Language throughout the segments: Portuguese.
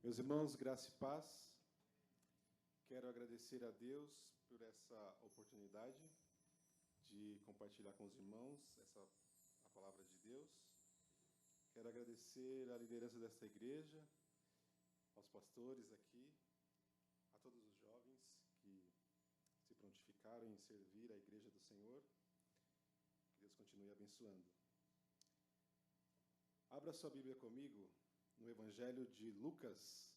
Meus irmãos, graça e paz, quero agradecer a Deus por essa oportunidade de compartilhar com os irmãos a palavra de Deus. Quero agradecer a liderança desta igreja, aos pastores aqui, a todos os jovens que se prontificaram em servir a igreja do Senhor. Que Deus continue abençoando. Abra sua Bíblia comigo no Evangelho de Lucas,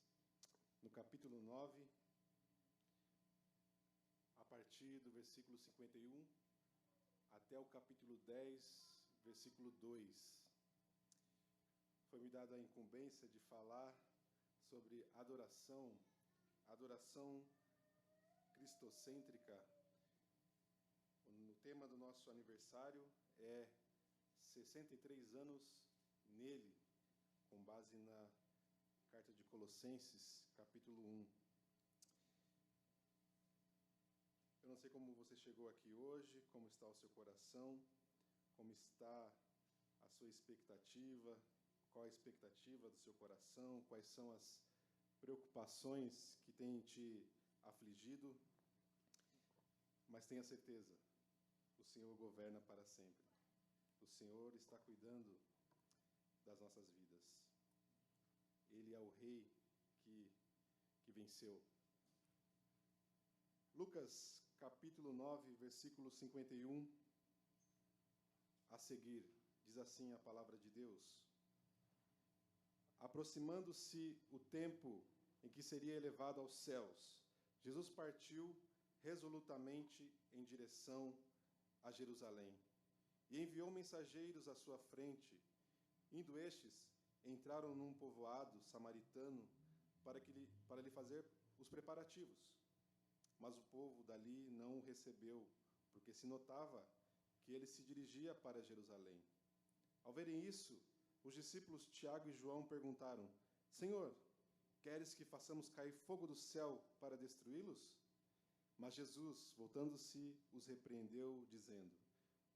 no capítulo 9, a partir do versículo 51 até o capítulo 10, versículo 2. Foi-me dada a incumbência de falar sobre adoração cristocêntrica. O tema do nosso aniversário é 63 anos nele, com base na carta de Colossenses, capítulo 1. Eu não sei como você chegou aqui hoje, como está o seu coração, como está a sua expectativa, qual a expectativa do seu coração, quais são as preocupações que têm te afligido, mas tenha certeza, o Senhor governa para sempre. O Senhor está cuidando das nossas vidas. Ele é o Rei que venceu. Lucas, capítulo 9, versículo 51, a seguir, diz assim a palavra de Deus: aproximando-se o tempo em que seria elevado aos céus, Jesus partiu resolutamente em direção a Jerusalém e enviou mensageiros à sua frente. Indo estes, entraram num povoado samaritano para lhe fazer os preparativos. Mas o povo dali não o recebeu, porque se notava que ele se dirigia para Jerusalém. Ao verem isso, os discípulos Tiago e João perguntaram: Senhor, queres que façamos cair fogo do céu para destruí-los? Mas Jesus, voltando-se, os repreendeu, dizendo: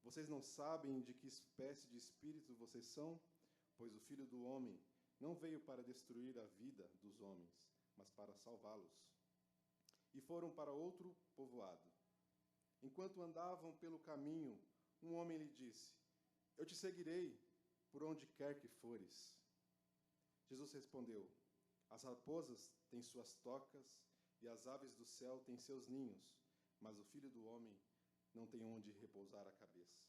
vocês não sabem de que espécie de espírito vocês são? Pois o Filho do Homem não veio para destruir a vida dos homens, mas para salvá-los. E foram para outro povoado. Enquanto andavam pelo caminho, um homem lhe disse: eu te seguirei por onde quer que fores. Jesus respondeu: as raposas têm suas tocas e as aves do céu têm seus ninhos, mas o Filho do Homem não tem onde repousar a cabeça.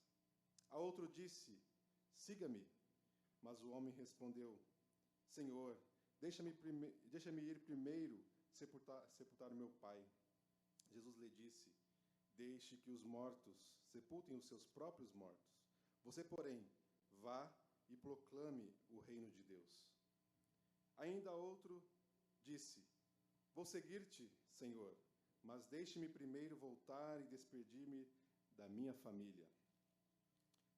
A outro disse: siga-me. Mas o homem respondeu: Senhor, deixa-me ir primeiro sepultar o meu pai. Jesus lhe disse: deixe que os mortos sepultem os seus próprios mortos. Você, porém, vá e proclame o reino de Deus. Ainda outro disse: vou seguir-te, Senhor, mas deixe-me primeiro voltar e despedir-me da minha família.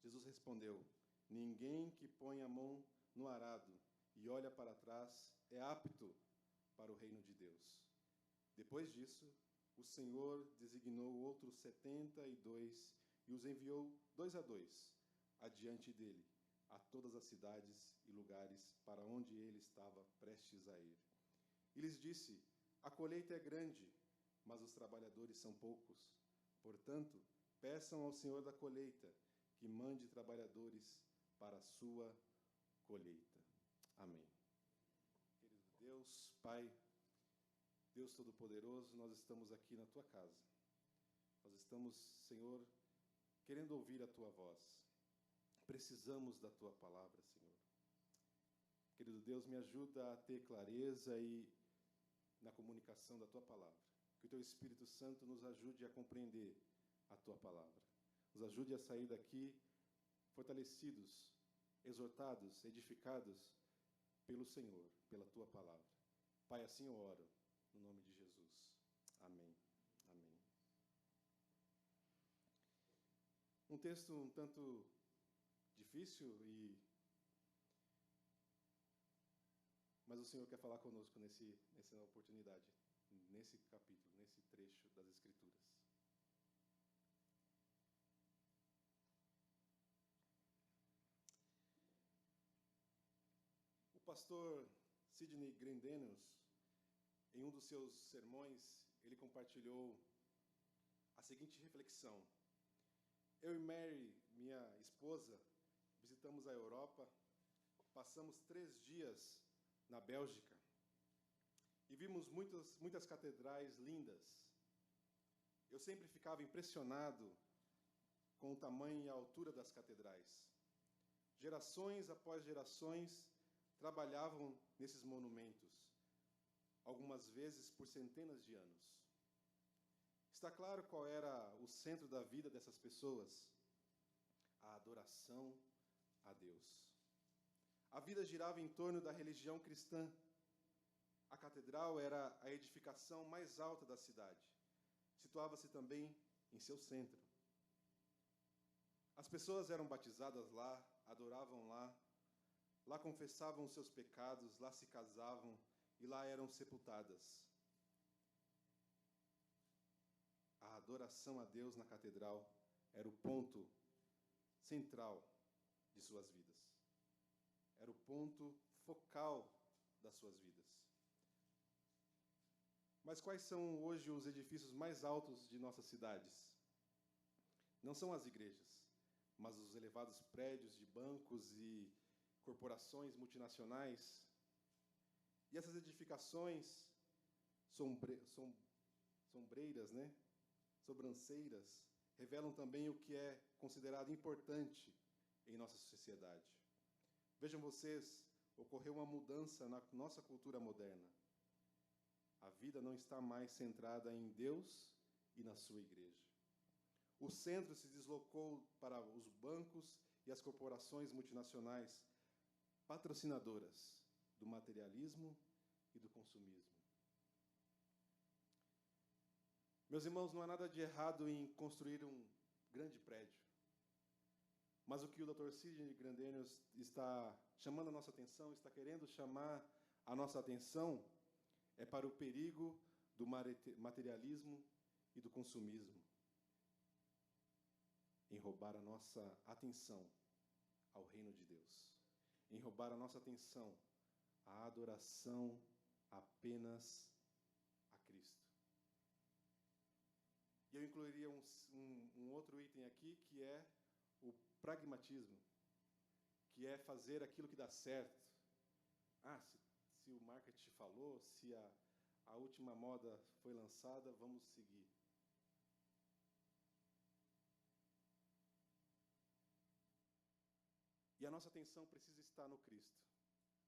Jesus respondeu: ninguém que põe a mão no arado e olha para trás é apto para o reino de Deus. Depois disso, o Senhor designou outros 72 e os enviou 2 a 2 adiante dele, a todas as cidades e lugares para onde ele estava prestes a ir. E lhes disse: a colheita é grande, mas os trabalhadores são poucos. Portanto, peçam ao Senhor da colheita que mande trabalhadores para a sua colheita. Amém. Querido Deus, Pai, Deus Todo-Poderoso, nós estamos aqui na Tua casa. Nós estamos, Senhor, querendo ouvir a Tua voz. Precisamos da Tua palavra, Senhor. Querido Deus, me ajuda a ter clareza na comunicação da Tua palavra. Que o Teu Espírito Santo nos ajude a compreender a Tua palavra. Nos ajude a sair daqui fortalecidos, exortados, edificados pelo Senhor, pela Tua palavra. Pai, assim eu oro, no nome de Jesus. Amém. Amém. Um texto um tanto difícil, mas o Senhor quer falar conosco nessa oportunidade, nesse capítulo, nesse trecho das Escrituras. O pastor Sidney Grendenus, Em um dos seus sermões, ele compartilhou a seguinte reflexão: eu e Mary, minha esposa, visitamos a Europa, passamos 3 dias na Bélgica e vimos muitas catedrais lindas. Eu sempre ficava impressionado com o tamanho e a altura das catedrais. Gerações após gerações trabalhavam nesses monumentos, algumas vezes por centenas de anos. Está claro qual era o centro da vida dessas pessoas? A adoração a Deus. A vida girava em torno da religião cristã. A catedral era a edificação mais alta da cidade. Situava-se também em seu centro. As pessoas eram batizadas lá, adoravam lá, lá confessavam os seus pecados, lá se casavam e lá eram sepultadas. A adoração a Deus na catedral era o ponto central de suas vidas. Era o ponto focal das suas vidas. Mas quais são hoje os edifícios mais altos de nossas cidades? Não são as igrejas, mas os elevados prédios de bancos e corporações multinacionais. E essas edificações sombreiras, né? Sobranceiras, revelam também o que é considerado importante em nossa sociedade. Vejam vocês, ocorreu uma mudança na nossa cultura moderna. A vida não está mais centrada em Deus e na sua igreja. O centro se deslocou para os bancos e as corporações multinacionais, patrocinadoras do materialismo e do consumismo. Meus irmãos, não há nada de errado em construir um grande prédio. Mas o que o Dr. Sidney Grandenius está chamando a nossa atenção, está querendo chamar a nossa atenção, é para o perigo do materialismo e do consumismo, em roubar a nossa atenção ao reino de Deus, em roubar a nossa atenção à adoração apenas a Cristo. E eu incluiria um outro item aqui, que é o pragmatismo, que é fazer aquilo que dá certo. Se o marketing falou, se a última moda foi lançada, vamos seguir. E a nossa atenção precisa estar no Cristo.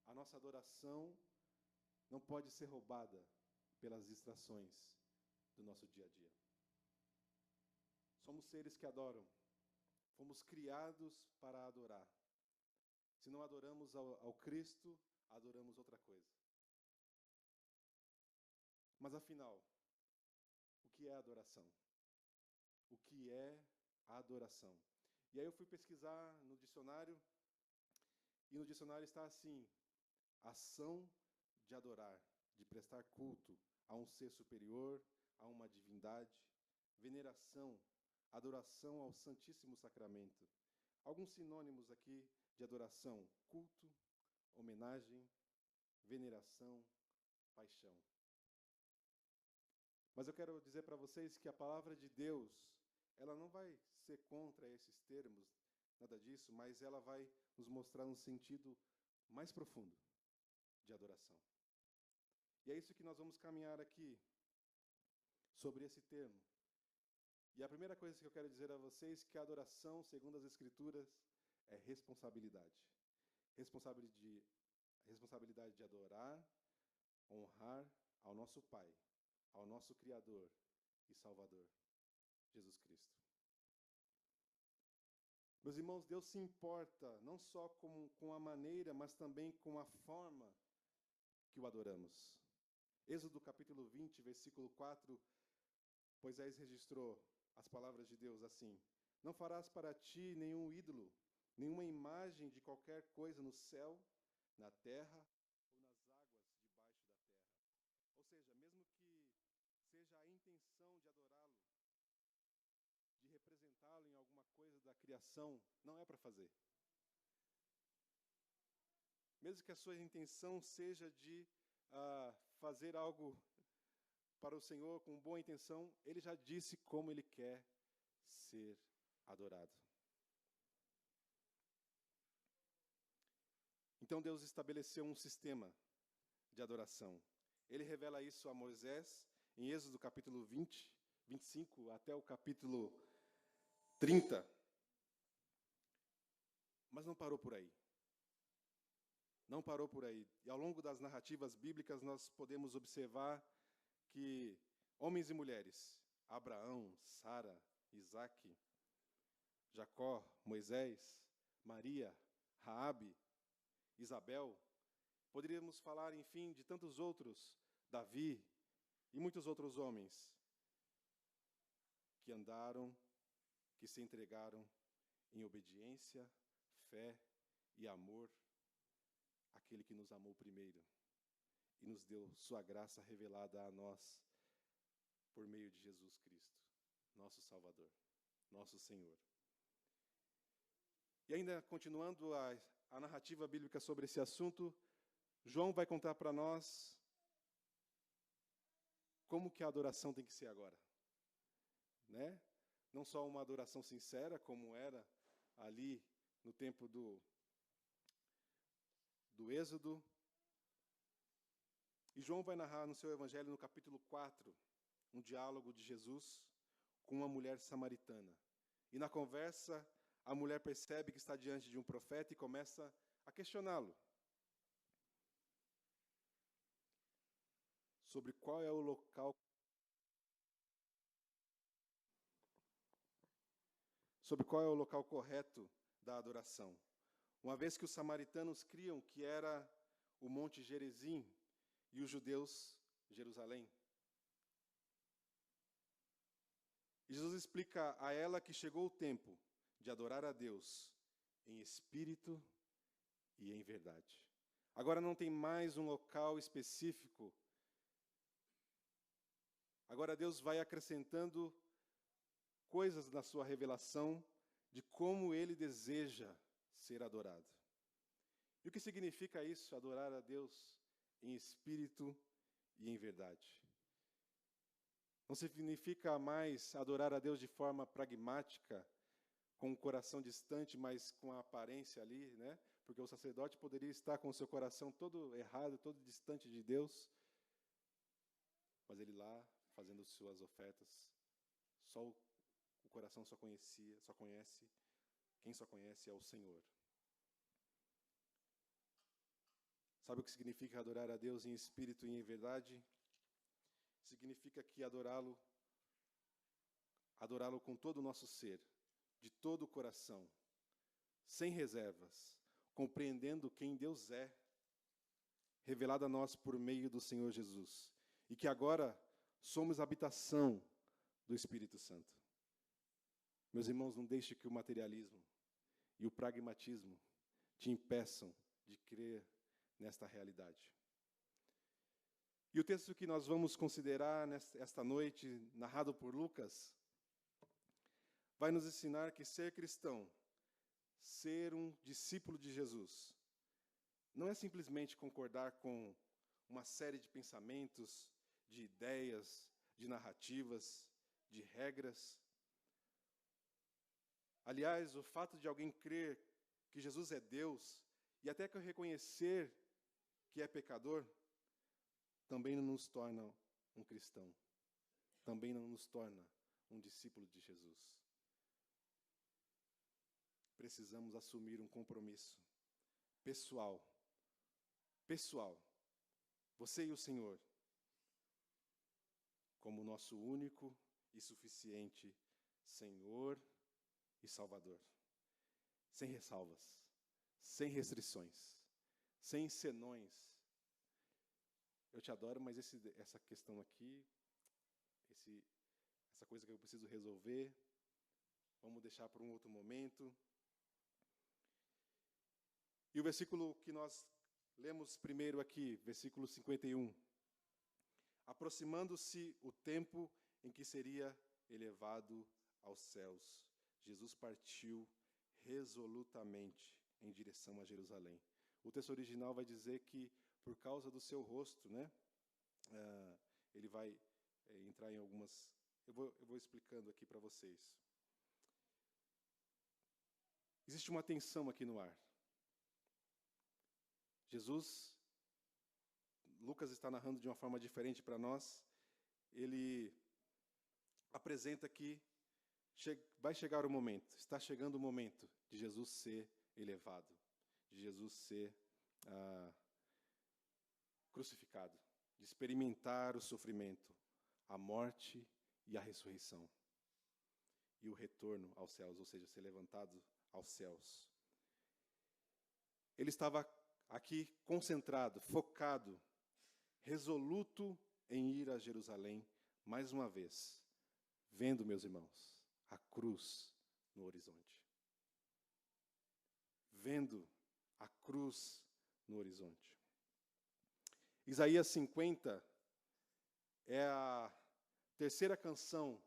A nossa adoração não pode ser roubada pelas distrações do nosso dia a dia. Somos seres que adoram. Fomos criados para adorar. Se não adoramos ao Cristo, adoramos outra coisa. Mas afinal, o que é adoração? O que é adoração? E aí eu fui pesquisar no dicionário, e no dicionário está assim: ação de adorar, de prestar culto a um ser superior, a uma divindade, veneração, adoração ao Santíssimo Sacramento. Alguns sinônimos aqui de adoração: culto, homenagem, veneração, paixão. Mas eu quero dizer para vocês que a palavra de Deus, ela não vai ser contra esses termos, nada disso, mas ela vai nos mostrar um sentido mais profundo de adoração. E é isso que nós vamos caminhar aqui, sobre esse termo. E a primeira coisa que eu quero dizer a vocês é que a adoração, segundo as Escrituras, é responsabilidade. Responsabilidade de adorar, honrar ao nosso Pai, ao nosso Criador e Salvador, Jesus Cristo. Meus irmãos, Deus se importa não só com a maneira, mas também com a forma que o adoramos. Êxodo capítulo 20, versículo 4, Moisés registrou as palavras de Deus assim: não farás para ti nenhum ídolo, nenhuma imagem de qualquer coisa no céu, na terra ou nas águas debaixo da terra. Ou seja, mesmo que seja a intenção de adorá-lo, de representá-lo em alguma coisa da criação, não é para fazer. Mesmo que a sua intenção seja de fazer algo para o Senhor com boa intenção, ele já disse como ele quer ser adorado. Então Deus estabeleceu um sistema de adoração. Ele revela isso a Moisés em Êxodo capítulo 20, 25 até o capítulo 30. Mas não parou por aí. Não parou por aí. E ao longo das narrativas bíblicas nós podemos observar que homens e mulheres, Abraão, Sara, Isaque, Jacó, Moisés, Maria, Raabe, Isabel, poderíamos falar, enfim, de tantos outros, Davi e muitos outros homens que andaram, que se entregaram em obediência, fé e amor àquele que nos amou primeiro e nos deu sua graça revelada a nós por meio de Jesus Cristo, nosso Salvador, nosso Senhor. E ainda continuando a narrativa bíblica sobre esse assunto, João vai contar para nós como que a adoração tem que ser agora, né? Não só uma adoração sincera, como era ali no tempo do Êxodo. E João vai narrar no seu evangelho, no capítulo 4, um diálogo de Jesus com uma mulher samaritana. E na conversa, a mulher percebe que está diante de um profeta e começa a questioná-lo sobre qual é o local correto da adoração. Uma vez que os samaritanos criam que era o Monte Gerizim e os judeus Jerusalém. E Jesus explica a ela que chegou o tempo de adorar a Deus em espírito e em verdade. Agora não tem mais um local específico. Agora Deus vai acrescentando coisas na sua revelação de como Ele deseja ser adorado. E o que significa isso, adorar a Deus em espírito e em verdade? Não significa mais adorar a Deus de forma pragmática, com o coração distante, mas com a aparência ali, né? Porque o sacerdote poderia estar com o seu coração todo errado, todo distante de Deus, mas ele lá, fazendo suas ofertas, o coração só conhece, quem só conhece é o Senhor. Sabe o que significa adorar a Deus em espírito e em verdade? Significa que adorá-lo com todo o nosso ser, de todo o coração, sem reservas, compreendendo quem Deus é, revelado a nós por meio do Senhor Jesus, e que agora somos habitação do Espírito Santo. Meus irmãos, não deixe que o materialismo e o pragmatismo te impeçam de crer nesta realidade. E o texto que nós vamos considerar esta noite, narrado por Lucas, vai nos ensinar que ser cristão, ser um discípulo de Jesus, não é simplesmente concordar com uma série de pensamentos, de ideias, de narrativas, de regras. Aliás, o fato de alguém crer que Jesus é Deus e até que reconhecer que é pecador, também não nos torna um cristão, também não nos torna um discípulo de Jesus. Precisamos assumir um compromisso pessoal, você e o Senhor, como nosso único e suficiente Senhor e Salvador, sem ressalvas, sem restrições, sem senões. Eu te adoro, mas essa questão aqui, essa coisa que eu preciso resolver, vamos deixar para um outro momento. E o versículo que nós lemos primeiro aqui, versículo 51. Aproximando-se o tempo em que seria elevado aos céus, Jesus partiu resolutamente em direção a Jerusalém. O texto original vai dizer que por causa do seu rosto, né, ele vai entrar em algumas... Eu vou explicando aqui para vocês. Existe uma tensão aqui no ar. Jesus, Lucas está narrando de uma forma diferente para nós. Ele apresenta que vai chegar o momento, está chegando o momento de Jesus ser elevado, de Jesus ser crucificado, de experimentar o sofrimento, a morte e a ressurreição. E o retorno aos céus, ou seja, ser levantado aos céus. Ele estava aqui concentrado, focado, resoluto em ir a Jerusalém, mais uma vez, vendo, meus irmãos, a cruz no horizonte. Vendo a cruz no horizonte. Isaías 50 é a terceira canção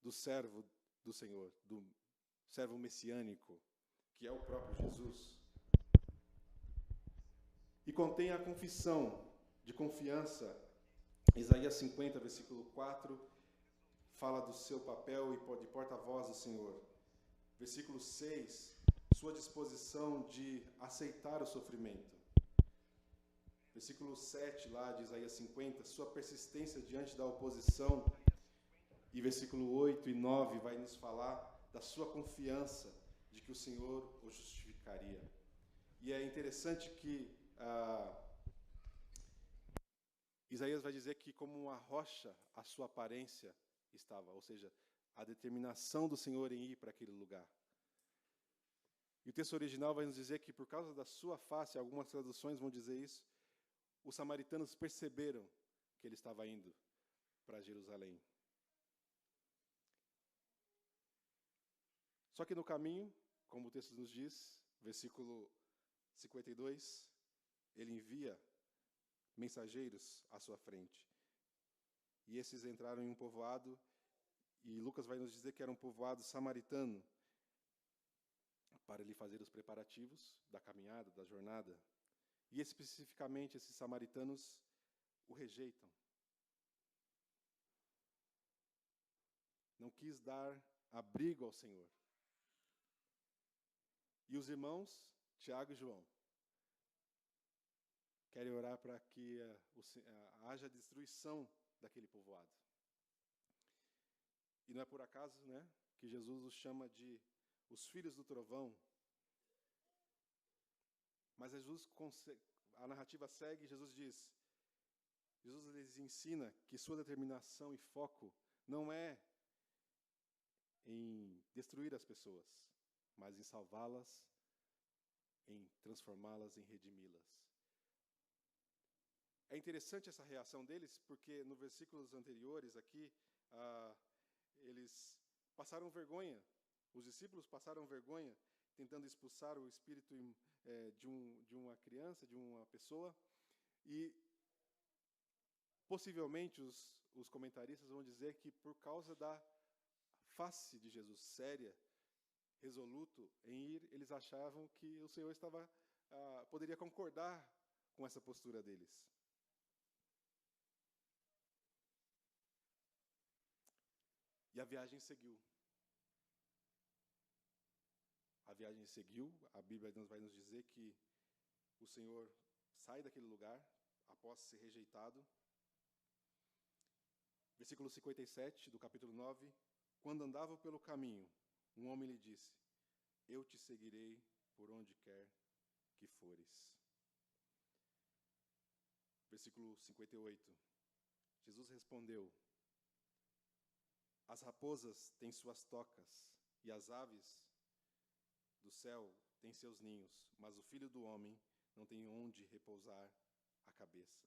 do servo do Senhor, do servo messiânico, que é o próprio Jesus. E contém a confissão de confiança. Isaías 50, versículo 4, fala do seu papel e de porta-voz do Senhor. Versículo 6, sua disposição de aceitar o sofrimento. Versículo 7, lá de Isaías 50, sua persistência diante da oposição. E versículo 8 e 9 vai nos falar da sua confiança de que o Senhor o justificaria. E é interessante que Isaías vai dizer que como uma rocha a sua aparência estava, ou seja, a determinação do Senhor em ir para aquele lugar. E o texto original vai nos dizer que por causa da sua face, algumas traduções vão dizer isso, os samaritanos perceberam que ele estava indo para Jerusalém. Só que no caminho, como o texto nos diz, versículo 52, ele envia mensageiros à sua frente. E esses entraram em um povoado, e Lucas vai nos dizer que era um povoado samaritano, para lhe fazer os preparativos da caminhada, da jornada. E especificamente esses samaritanos o rejeitam. Não quis dar abrigo ao Senhor. E os irmãos, Tiago e João, querem orar para que haja destruição daquele povoado. E não é por acaso, né, que Jesus os chama de os filhos do trovão. Mas a narrativa segue e Jesus lhes ensina que sua determinação e foco não é em destruir as pessoas, mas em salvá-las, em transformá-las, em redimi-las. É interessante essa reação deles, porque nos versículos anteriores aqui, eles passaram vergonha, os discípulos passaram vergonha, tentando expulsar o espírito de uma criança, de uma pessoa, e possivelmente os comentaristas vão dizer que por causa da face de Jesus séria, resoluto em ir, eles achavam que o Senhor poderia concordar com essa postura deles. E a viagem seguiu. A viagem seguiu, a Bíblia vai nos dizer que o Senhor sai daquele lugar após ser rejeitado. Versículo 57 do capítulo 9. Quando andava pelo caminho, um homem lhe disse: eu te seguirei por onde quer que fores. Versículo 58. Jesus respondeu: as raposas têm suas tocas e as aves do céu têm seus ninhos, mas o Filho do Homem não tem onde repousar a cabeça.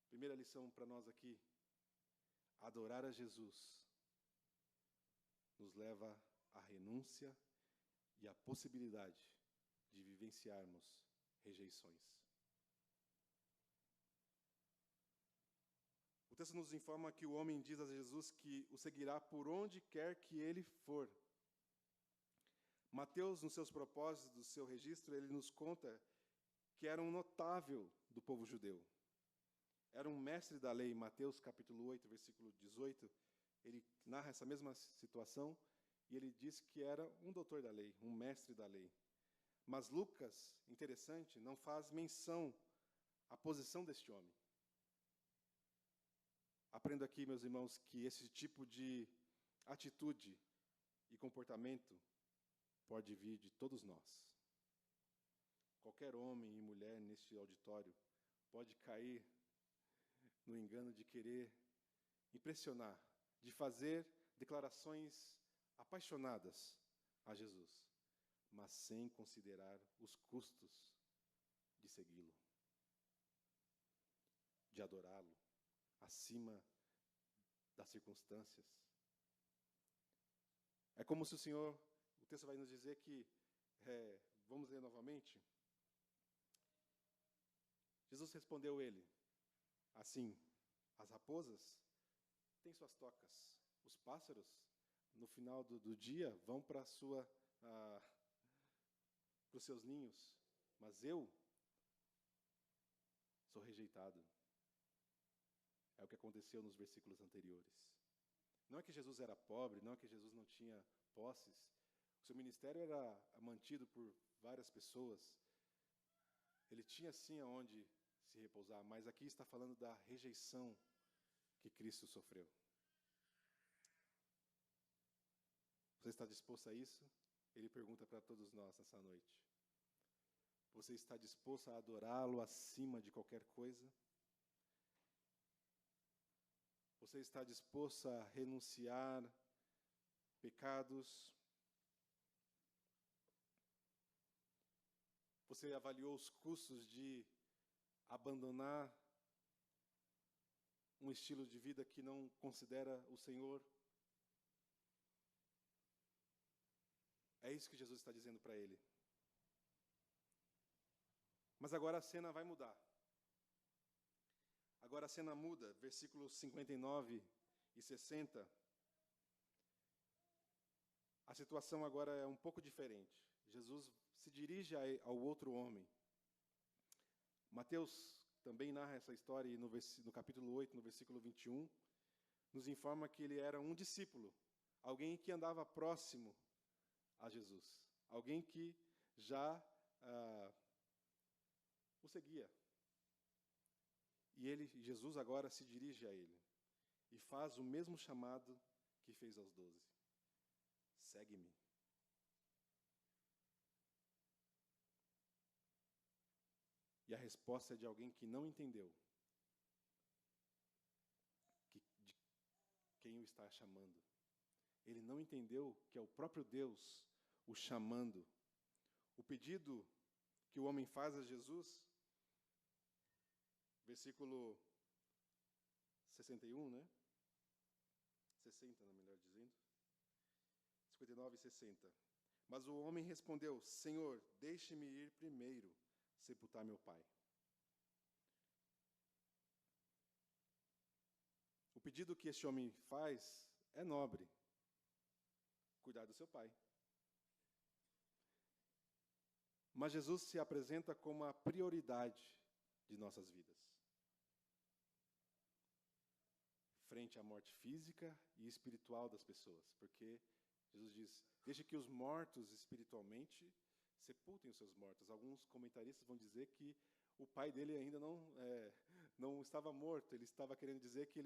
Primeira lição para nós aqui: adorar a Jesus nos leva à renúncia e à possibilidade de vivenciarmos rejeições. O texto nos informa que o homem diz a Jesus que o seguirá por onde quer que ele for. Mateus, nos seus propósitos, do seu registro, ele nos conta que era um notável do povo judeu. era um mestre da lei. Mateus capítulo 8, versículo 18, ele narra essa mesma situação e ele diz que era um doutor da lei, um mestre da lei. Mas Lucas, interessante, não faz menção à posição deste homem. Aprendo aqui, meus irmãos, que esse tipo de atitude e comportamento pode vir de todos nós. Qualquer homem e mulher neste auditório pode cair no engano de querer impressionar, de fazer declarações apaixonadas a Jesus, mas sem considerar os custos de segui-lo, de adorá-lo, acima das circunstâncias. É como se o texto vai nos dizer que, vamos ler novamente, Jesus respondeu ele, assim, as raposas têm suas tocas, os pássaros, no final do dia, vão para os seus ninhos, mas eu sou rejeitado. É o que aconteceu nos versículos anteriores. Não é que Jesus era pobre, não é que Jesus não tinha posses. O seu ministério era mantido por várias pessoas. Ele tinha sim aonde se repousar, mas aqui está falando da rejeição que Cristo sofreu. Você está disposto a isso? Ele pergunta para todos nós nessa noite. Você está disposto a adorá-lo acima de qualquer coisa? Você está disposto a renunciar pecados? Você avaliou os custos de abandonar um estilo de vida que não considera o Senhor? É isso que Jesus está dizendo para ele. Mas agora a cena vai mudar. Agora a cena muda, versículos 59 e 60. A situação agora é um pouco diferente. Jesus se dirige ao outro homem. Mateus também narra essa história e no capítulo 8, no versículo 21, nos informa que ele era um discípulo, alguém que andava próximo a Jesus, alguém que já o seguia. E Jesus agora se dirige a ele e faz o mesmo chamado que fez aos 12. Segue-me. E a resposta é de alguém que não entendeu de quem o está chamando. Ele não entendeu que é o próprio Deus o chamando. O pedido que o homem faz a Jesus, versículo 61, né? 60, melhor dizendo. 59 e 60. Mas o homem respondeu: Senhor, deixe-me ir primeiro sepultar meu pai. O pedido que este homem faz é nobre. Cuidar do seu pai. Mas Jesus se apresenta como a prioridade de nossas vidas. Frente à morte física e espiritual das pessoas. Porque Jesus diz, deixe que os mortos espiritualmente sepultem os seus mortos. Alguns comentaristas vão dizer que o pai dele ainda não estava morto. Ele estava querendo dizer que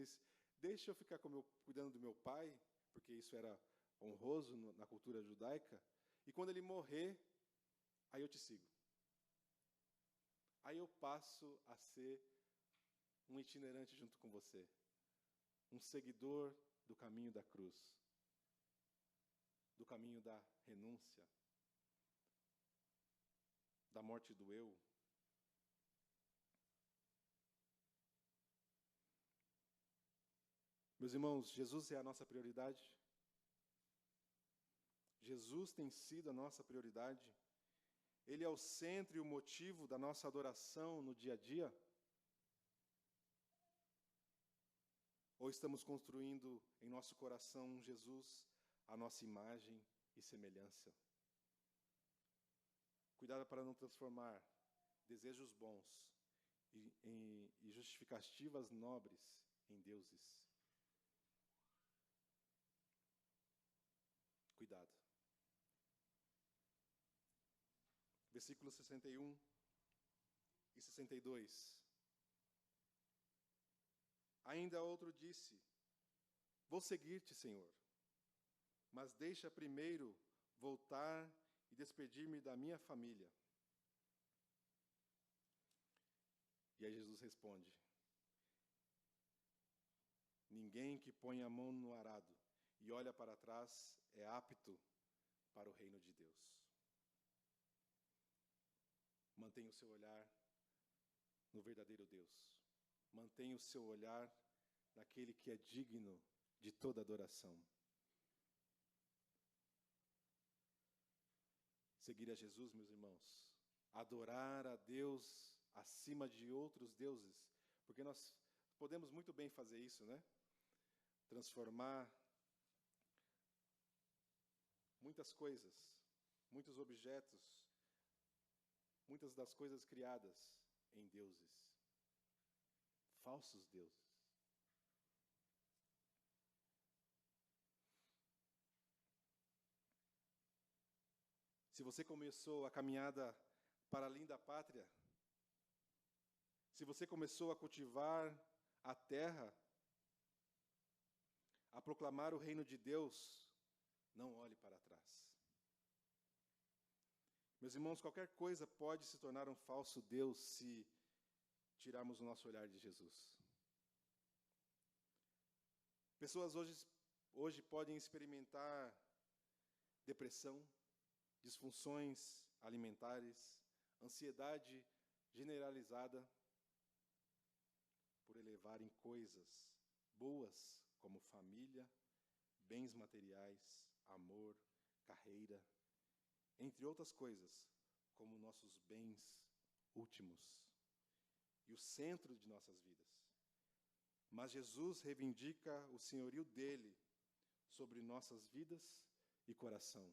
deixa eu ficar cuidando do meu pai, porque isso era honroso na cultura judaica, e quando ele morrer, aí eu te sigo. Aí eu passo a ser um itinerante junto com você, um seguidor do caminho da cruz, do caminho da renúncia, da morte do eu. Meus irmãos, Jesus é a nossa prioridade? Jesus tem sido a nossa prioridade? Ele é o centro e o motivo da nossa adoração no dia a dia? Ou estamos construindo em nosso coração um Jesus à nossa imagem e semelhança? Cuidado para não transformar desejos bons e justificativas nobres em deuses. Cuidado. Versículos 61 e 62. Ainda outro disse: vou seguir-te, Senhor, mas deixa primeiro voltar e despedir-me da minha família. E aí Jesus responde: ninguém que põe a mão no arado e olha para trás é apto para o reino de Deus. Mantenha o seu olhar no verdadeiro Deus. Mantenha o seu olhar naquele que é digno de toda adoração. Seguir a Jesus, meus irmãos, adorar a Deus acima de outros deuses, porque nós podemos muito bem fazer isso, né? Transformar muitas coisas, muitos objetos, muitas das coisas criadas em deuses, falsos deuses. Se você começou a caminhada para além da pátria, se você começou a cultivar a terra, a proclamar o reino de Deus, não olhe para trás. Meus irmãos, qualquer coisa pode se tornar um falso Deus se tirarmos o nosso olhar de Jesus. Pessoas hoje podem experimentar depressão, disfunções alimentares, ansiedade generalizada, por elevarem coisas boas como família, bens materiais, amor, carreira, entre outras coisas, como nossos bens últimos e o centro de nossas vidas. Mas Jesus reivindica o senhorio dele sobre nossas vidas e coração.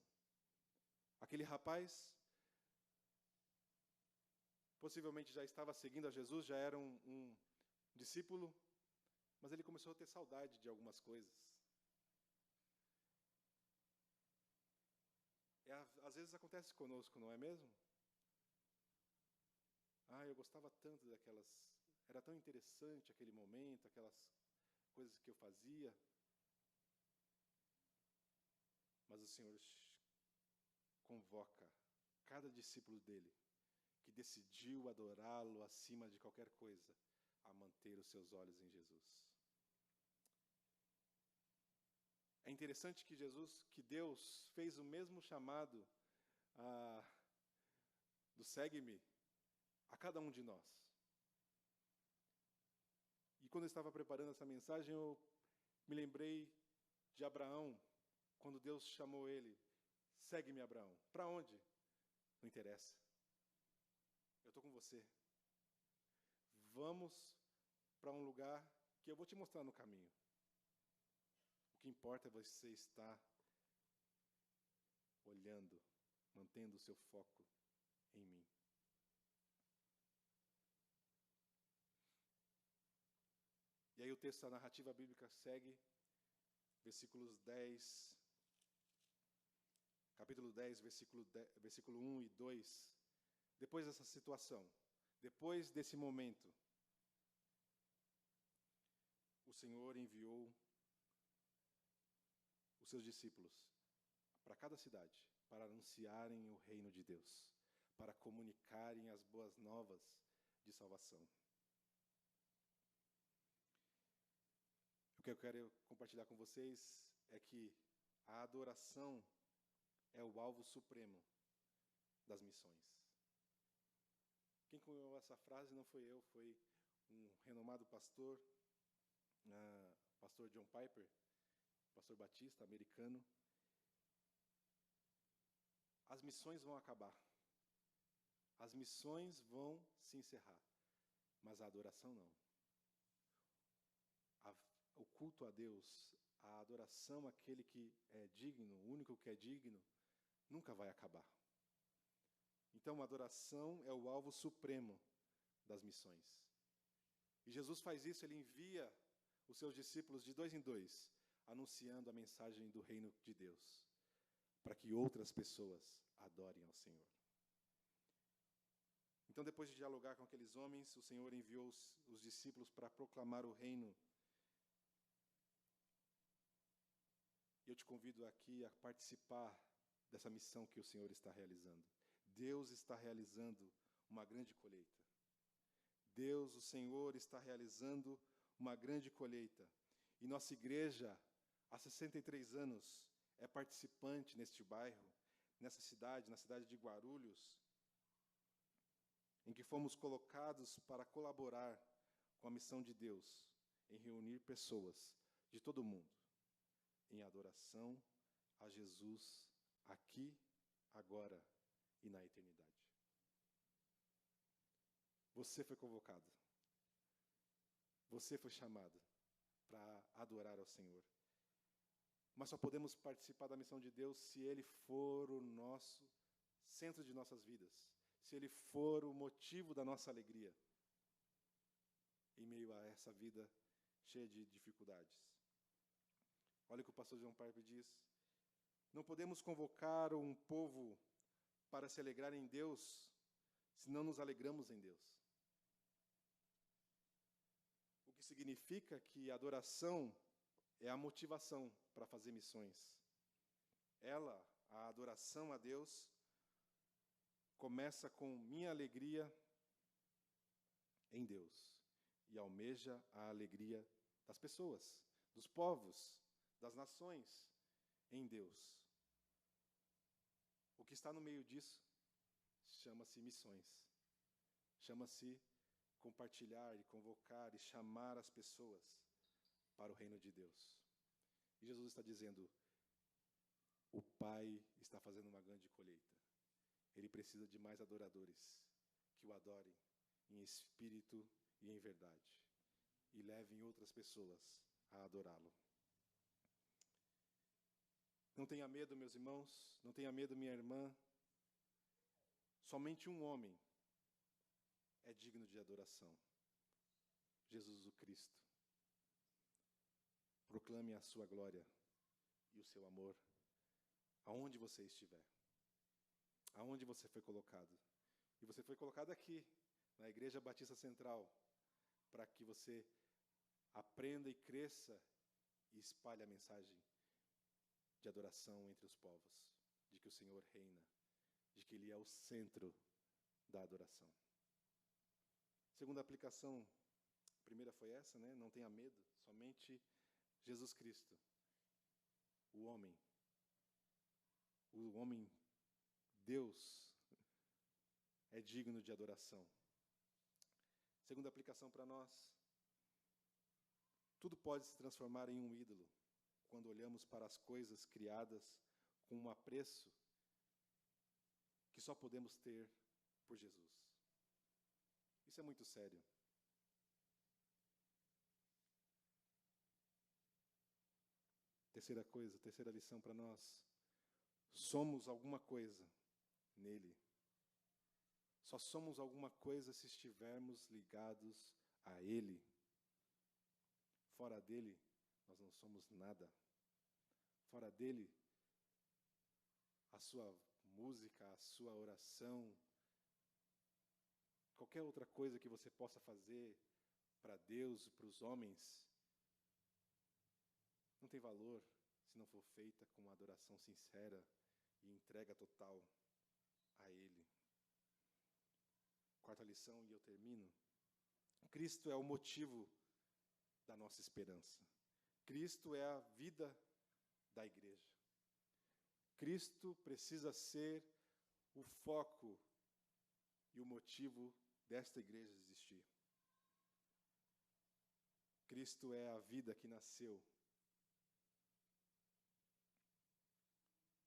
Aquele rapaz possivelmente já estava seguindo a Jesus, já era um discípulo, mas ele começou a ter saudade de algumas coisas. Às vezes acontece conosco, não é mesmo? Eu gostava tanto daquelas... Era tão interessante aquele momento, aquelas coisas que eu fazia. Mas o Senhor convoca cada discípulo dele, que decidiu adorá-lo acima de qualquer coisa, a manter os seus olhos em Jesus. É interessante que Deus fez o mesmo chamado do segue-me a cada um de nós. E quando eu estava preparando essa mensagem, eu me lembrei de Abraão, quando Deus chamou ele: segue-me, Abraão. Para onde? Não interessa. Eu estou com você. Vamos para um lugar que eu vou te mostrar no caminho. O que importa é você estar olhando, mantendo o seu foco em mim. E aí o texto, a narrativa bíblica segue, capítulo 10, versículo 1 e 2. Depois dessa situação, depois desse momento, o Senhor enviou os seus discípulos para cada cidade, para anunciarem o reino de Deus, para comunicarem as boas novas de salvação. O que eu quero compartilhar com vocês é que a adoração é o alvo supremo das missões. Quem cunhou essa frase não foi eu, foi um renomado pastor, pastor John Piper, pastor batista, americano. As missões vão acabar. As missões vão se encerrar. Mas a adoração não. O culto a Deus, a adoração àquele que é digno, o único que é digno, nunca vai acabar. Então, a adoração é o alvo supremo das missões. E Jesus faz isso, ele envia os seus discípulos de 2 em 2, anunciando a mensagem do reino de Deus, para que outras pessoas adorem ao Senhor. Então, depois de dialogar com aqueles homens, o Senhor enviou os discípulos para proclamar o reino. E eu te convido aqui a participar dessa missão que o Senhor está realizando. Deus está realizando uma grande colheita. Deus, o Senhor, está realizando uma grande colheita. E nossa igreja, há 63 anos, é participante neste bairro, nessa cidade, na cidade de Guarulhos, em que fomos colocados para colaborar com a missão de Deus, em reunir pessoas de todo o mundo, em adoração a Jesus, aqui, agora e na eternidade. Você foi convocado. Você foi chamado para adorar ao Senhor. Mas só podemos participar da missão de Deus se Ele for o nosso centro de nossas vidas, se Ele for o motivo da nossa alegria, em meio a essa vida cheia de dificuldades. Olha o que o pastor John Piper diz: não podemos convocar um povo para se alegrar em Deus, se não nos alegramos em Deus. O que significa que a adoração é a motivação para fazer missões. A adoração a Deus, começa com minha alegria em Deus e almeja a alegria das pessoas, dos povos, das nações em Deus. O que está no meio disso chama-se missões. Chama-se compartilhar e convocar e chamar as pessoas para o reino de Deus. E Jesus está dizendo: o Pai está fazendo uma grande colheita. Ele precisa de mais adoradores que o adorem em espírito e em verdade, e levem outras pessoas a adorá-lo. Não tenha medo, meus irmãos, não tenha medo, minha irmã. Somente um homem é digno de adoração: Jesus o Cristo. Proclame a sua glória e o seu amor aonde você estiver, aonde você foi colocado. E você foi colocado aqui, na Igreja Batista Central, para que você aprenda e cresça e espalhe a mensagem de adoração entre os povos, de que o Senhor reina, de que Ele é o centro da adoração. Segunda aplicação, a primeira foi essa, né? Não tenha medo, somente Jesus Cristo, o homem Deus, é digno de adoração. Segunda aplicação para nós: tudo pode se transformar em um ídolo quando olhamos para as coisas criadas com um apreço que só podemos ter por Jesus. Isso é muito sério. Terceira lição para nós: somos alguma coisa nele. Só somos alguma coisa se estivermos ligados a Ele. Fora dele, nós não somos nada. Fora dele, a sua música, a sua oração, qualquer outra coisa que você possa fazer para Deus, para os homens, não tem valor se não for feita com uma adoração sincera e entrega total a Ele. Quarta lição, e eu termino. Cristo é o motivo da nossa esperança. Cristo é a vida da igreja. Cristo precisa ser o foco e o motivo desta igreja existir. Cristo é a vida que nasceu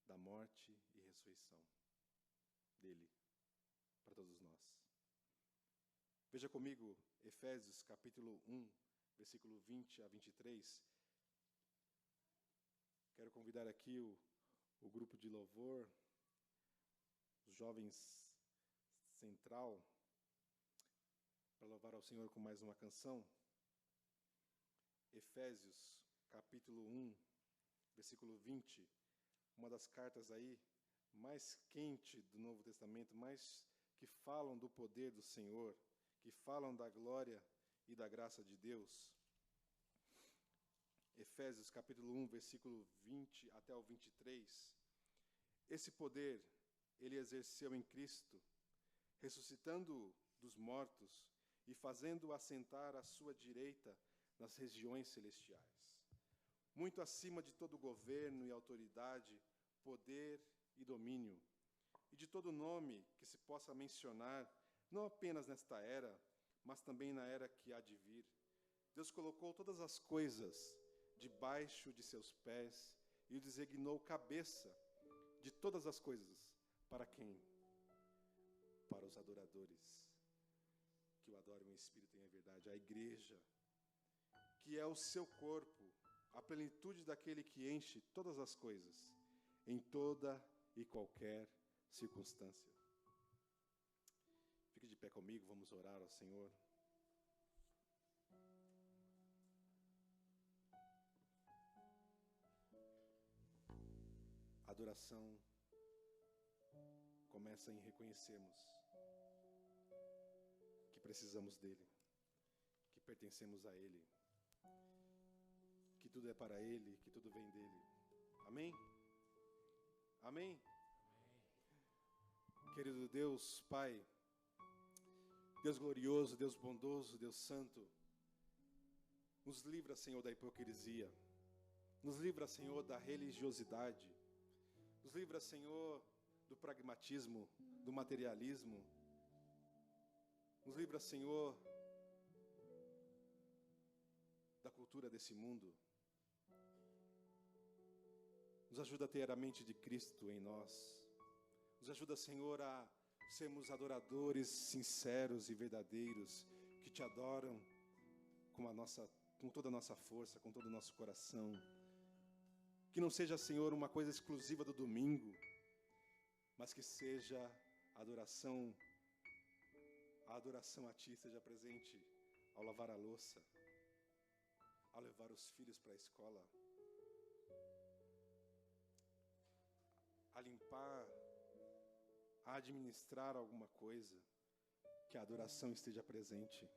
da morte e ressurreição dele para todos nós. Veja comigo Efésios capítulo 1, versículo 20 a 23. Quero convidar aqui o grupo de louvor, os jovens central, para louvar ao Senhor com mais uma canção. Efésios, capítulo 1, versículo 20, uma das cartas aí mais quente do Novo Testamento, mais que falam do poder do Senhor, que falam da glória e da graça de Deus. Efésios, capítulo 1, versículo 20 até o 23. Esse poder ele exerceu em Cristo, ressuscitando dos mortos e fazendo-o assentar à sua direita nas regiões celestiais, muito acima de todo governo e autoridade, poder e domínio, e de todo nome que se possa mencionar, não apenas nesta era, mas também na era que há de vir. Deus colocou todas as coisas debaixo de seus pés e o designou cabeça de todas as coisas. Para quem? Para os adoradores, que o adoram em espírito e em verdade, a igreja, que é o seu corpo, a plenitude daquele que enche todas as coisas, em toda e qualquer circunstância. Fique de pé comigo, vamos orar ao Senhor. A adoração começa em reconhecermos que precisamos dele, que pertencemos a ele, que tudo é para ele, que tudo vem dele. Amém? Amém? Querido Deus, Pai, Deus glorioso, Deus bondoso, Deus santo, nos livra, Senhor, da hipocrisia, nos livra, Senhor, da religiosidade, nos livra, Senhor, do pragmatismo, do materialismo, nos livra, Senhor, da cultura desse mundo. Nos ajuda a ter a mente de Cristo em nós. Nos ajuda, Senhor, a sermos adoradores sinceros e verdadeiros, que te adoram com toda a nossa força, com todo o nosso coração. Que não seja, Senhor, uma coisa exclusiva do domingo, mas que seja a adoração a Ti esteja presente ao lavar a louça, ao levar os filhos para a escola, a limpar, a administrar alguma coisa, que a adoração esteja presente.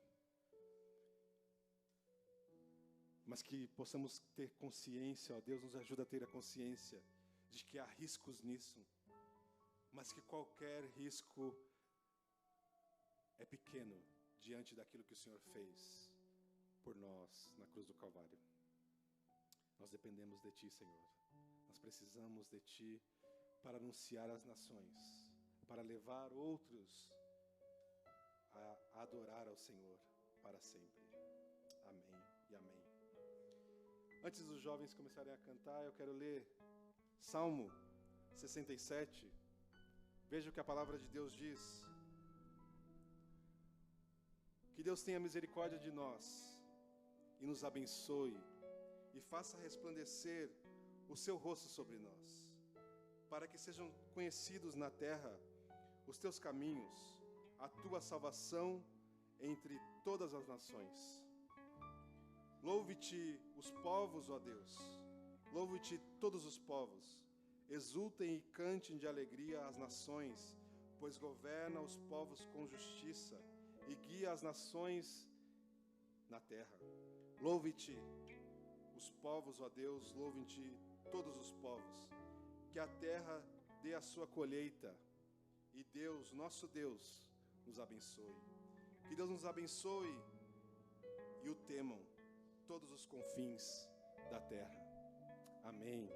Mas que possamos ter consciência, ó Deus, nos ajuda a ter a consciência de que há riscos nisso, mas que qualquer risco é pequeno diante daquilo que o Senhor fez por nós na cruz do Calvário. Nós dependemos de Ti, Senhor. Nós precisamos de Ti para anunciar às nações, para levar outros a adorar ao Senhor para sempre. Amém e amém. Antes dos jovens começarem a cantar, eu quero ler Salmo 67. Veja o que a palavra de Deus diz. Que Deus tenha misericórdia de nós e nos abençoe e faça resplandecer o seu rosto sobre nós, para que sejam conhecidos na terra os teus caminhos, a tua salvação entre todas as nações. Louve-te os povos, ó Deus, louve-te todos os povos, exultem e cantem de alegria as nações, pois governa os povos com justiça e guia as nações na terra. Louve-te os povos, ó Deus, louve-te todos os povos, que a terra dê a sua colheita, e Deus, nosso Deus, nos abençoe. Que Deus nos abençoe e o temam todos os confins da terra. Amém.